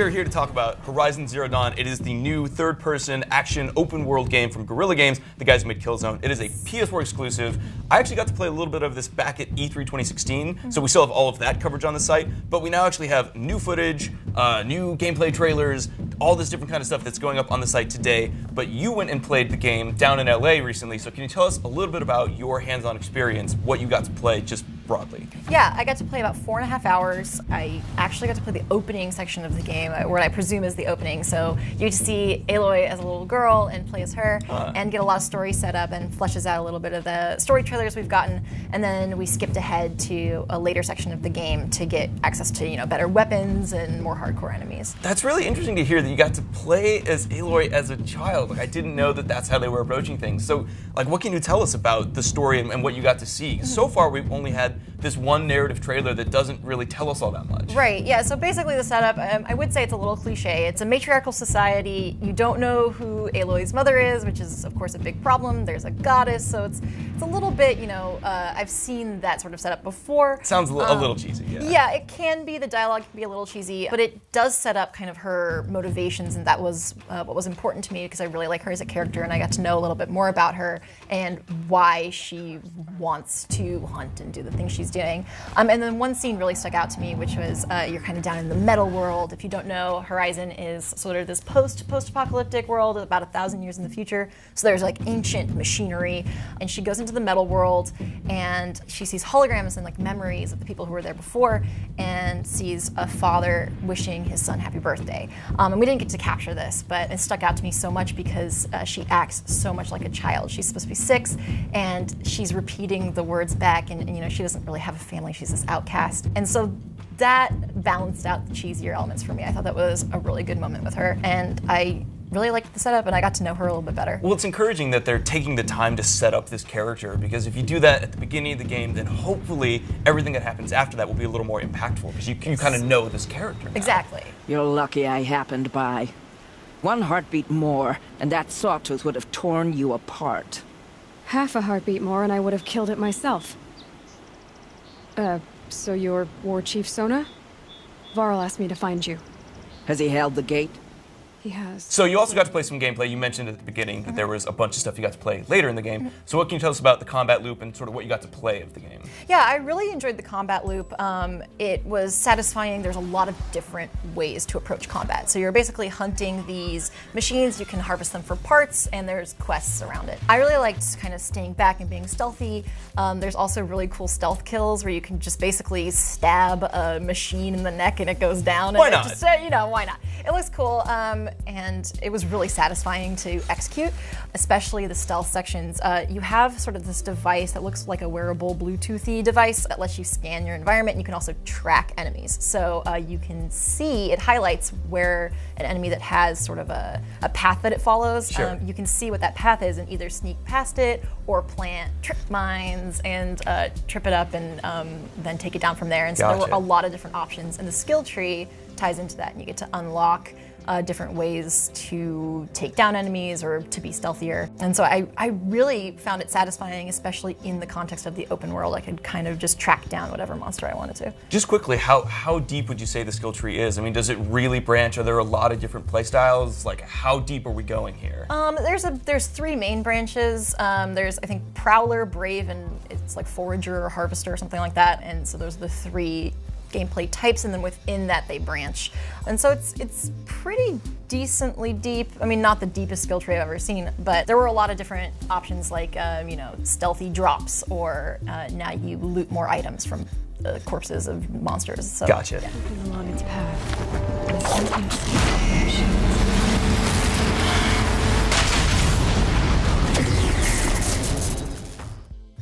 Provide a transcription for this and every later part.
we are here to talk about Horizon Zero Dawn. It is the new third-person action open-world game from Guerrilla Games, the guys who made Killzone. It is a PS4 exclusive. I actually got to play a little bit of this back at E3 2016, so we still have all of that coverage on the site, but we now actually have new footage, new gameplay trailers, all this different kind of stuff that's going up on the site today. But you went and played the game down in LA recently, so can you tell us a little bit about your hands-on experience, what you got to play just broadly? Yeah, I got to play about 4.5 hours. I actually got to play the opening section of the game, what I presume is the opening. So you get to see Aloy as a little girl and play as her, and get a lot of story set up and fleshes out a little bit of the story trailers we've gotten. And then we skipped ahead to a later section of the game to get access to better weapons and more hardcore enemies. That's really interesting to hear that you got to play as Aloy as a child. Like, I didn't know that that's how they were approaching things. So, like, what can you tell us about the story and what you got to see? So far, we've only had this one narrative trailer that doesn't really tell us all that much. Right, yeah, so basically the setup, I would say it's a little cliche. It's a matriarchal society. You don't know who Aloy's mother is, which is, of course, a big problem. There's a goddess, so it's a little bit, I've seen that sort of setup before. Sounds a little cheesy, yeah. Yeah, it can be. The dialogue can be a little cheesy, but it does set up kind of her motivations, and that was what was important to me because I really like her as a character, and I got to know a little bit more about her and why she wants to hunt and do the things she's doing. And then one scene really stuck out to me, which was you're kind of down in the metal world. If you don't know, Horizon is sort of this post-apocalyptic world, about 1,000 years in the future. So there's like ancient machinery, and she goes into the metal world, and she sees holograms and like memories of the people who were there before, and sees a father wishing his son happy birthday. And we didn't get to capture this, but it stuck out to me so much because she acts so much like a child. She's supposed to be 6, and she's repeating the words back, and she doesn't really have a family. She's this outcast. And so that balanced out the cheesier elements for me. I thought that was a really good moment with her, and I really liked the setup, and I got to know her a little bit better. Well, it's encouraging that they're taking the time to set up this character, because if you do that at the beginning of the game, then hopefully everything that happens after that will be a little more impactful, because you kind of know this character now. Exactly. You're lucky I happened by. One heartbeat more, and that sawtooth would have torn you apart. Half a heartbeat more, and I would have killed it myself. So you're War Chief Sona? Varl asked me to find you. Has he held the gate? He has. So you also got to play some gameplay. You mentioned at the beginning that there was a bunch of stuff you got to play later in the game. So what can you tell us about the combat loop and sort of what you got to play of the game? Yeah, I really enjoyed the combat loop. It was satisfying. There's a lot of different ways to approach combat. So you're basically hunting these machines. You can harvest them for parts, and there's quests around it. I really liked kind of staying back and being stealthy. There's also really cool stealth kills where you can just basically stab a machine in the neck and it goes down. Why and not? Just, why not? It looks cool. And it was really satisfying to execute, especially the stealth sections. You have sort of this device that looks like a wearable Bluetoothy device that lets you scan your environment, and you can also track enemies. So you can see, it highlights where an enemy that has sort of a path that it follows. Sure. You can see what that path is and either sneak past it or plant trip mines and trip it up and then take it down from there. And so there were a lot of different options, and the skill tree ties into that, and you get to unlock different ways to take down enemies or to be stealthier. And so I really found it satisfying, especially in the context of the open world. I could kind of just track down whatever monster I wanted to. Just quickly, how deep would you say the skill tree is? I mean, does it really branch? Are there a lot of different playstyles? Like, how deep are we going here? There's 3 main branches. There's, I think, Prowler, Brave, and it's like Forager or Harvester or something like that. And so those are the 3 gameplay types, and then within that they branch. And so it's pretty decently deep. I mean, not the deepest skill tree I've ever seen, but there were a lot of different options like, stealthy drops, or now you loot more items from the corpses of monsters. So, gotcha. Yeah. Along its path.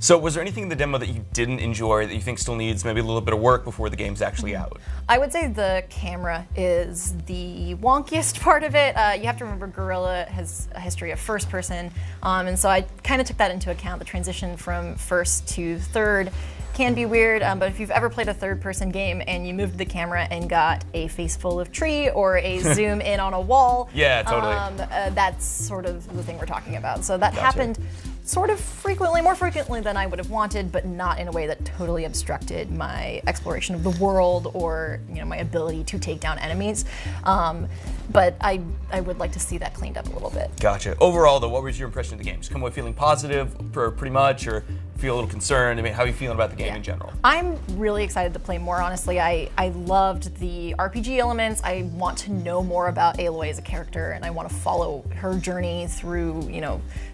So was there anything in the demo that you didn't enjoy that you think still needs maybe a little bit of work before the game's actually out? I would say the camera is the wonkiest part of it. You have to remember Guerrilla has a history of first person, and so I kind of took that into account. The transition from first to third can be weird, but if you've ever played a third-person game and you moved the camera and got a face full of tree or a zoom in on a wall, yeah, totally. That's sort of the thing we're talking about. So that happened sort of frequently, more frequently than I would have wanted, but not in a way that totally obstructed my exploration of the world or my ability to take down enemies. But I would like to see that cleaned up a little bit. Gotcha. Overall, though, what was your impression of the game? Just come away feeling positive, pretty much, or feel a little concerned? I mean, how are you feeling about the game in general? I'm really excited to play more, honestly. I loved the RPG elements. I want to know more about Aloy as a character, and I want to follow her journey through,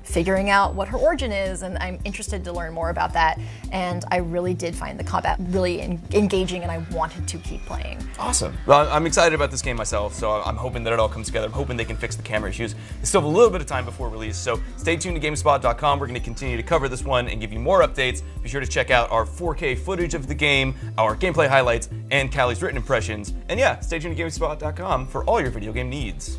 figuring out what her origin is, and I'm interested to learn more about that. And I really did find the combat really engaging, and I wanted to keep playing. Awesome. Well, I'm excited about this game myself, so I'm hoping that it all comes together. I'm hoping they can fix the camera issues. They still have a little bit of time before release, so stay tuned to GameSpot.com. We're going to continue to cover this one and give you more updates. Be sure to check out our 4K footage of the game, our gameplay highlights, and Callie's written impressions. And yeah, stay tuned to GameSpot.com for all your video game needs.